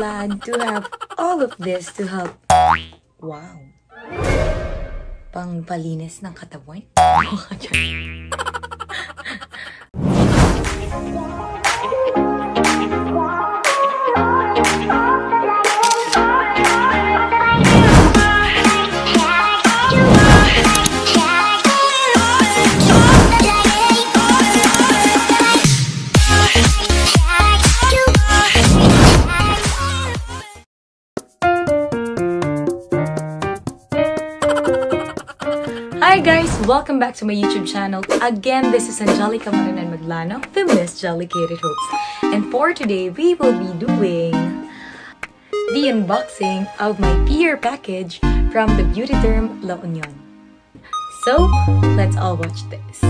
glad to have all of this to help. Wow. Pangpalinis ng katawan. Hi guys! Welcome back to my YouTube channel. Again, this is angelicamaglanocofficial, the MissGelicatedHost. And for today, we will be doing the unboxing of my PR package from the Beautéderm La Union. So, let's all watch this.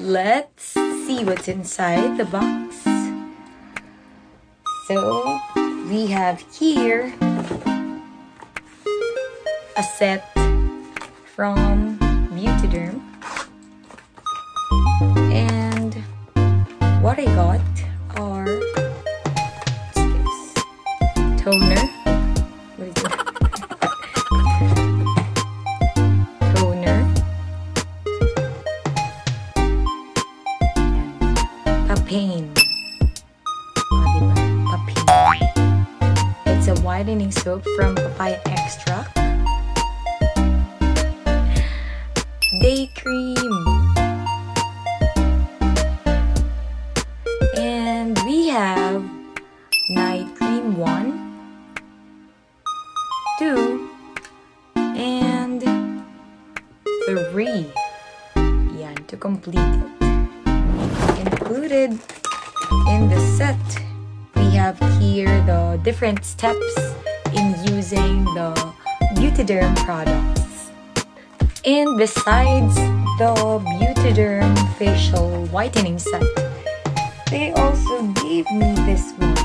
Let's see what's inside the box. So, we have here a set from Beautéderm. And what I got are, what's this? Toner. What is it? Pain. It's a whitening soap from papaya extract. Day cream. And we have night cream 1, 2, and 3. Yan, to complete it. Included in the set, we have here the different steps in using the Beautéderm products. And besides the Beautéderm facial whitening set, they also gave me this one,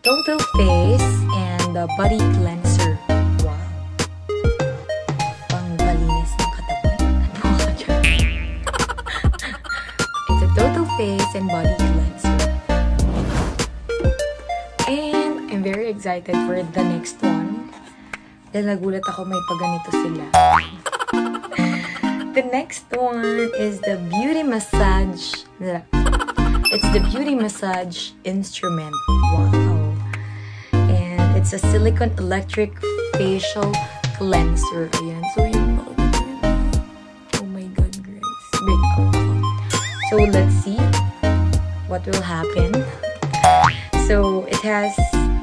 Total Face and the Body Cleanser. Total Face and Body Cleanser. And I'm very excited for the next one. Dahil nagulat ako may paganito sila. The next one is the Beauty Massage. It's the Beauty Massage Instrument. Wow. And it's a silicone electric facial cleanser. Ayan. So yun. Oh my god, guys. Break out. So let's see what will happen. So it has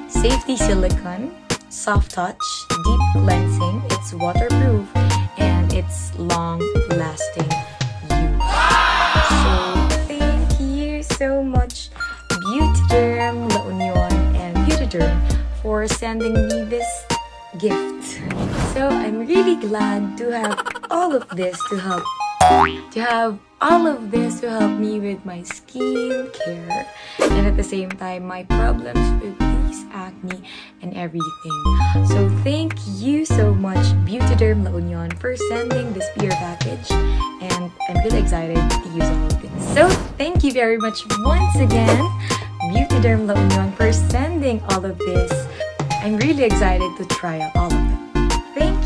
safety silicone, soft touch, deep cleansing, it's waterproof, and it's long-lasting use. So thank you so much Beautéderm La Union and Beautéderm for sending me this gift. So I'm really glad to have all of this to help me with my skin care, and at the same time my problems with these acne and everything. So thank you so much Beautéderm Beautéderm La Union for sending this beer package, and I'm really excited to use all of this. So thank you very much once again, Beautéderm La Union, for sending all of this. I'm really excited to try out all of them. Thank you.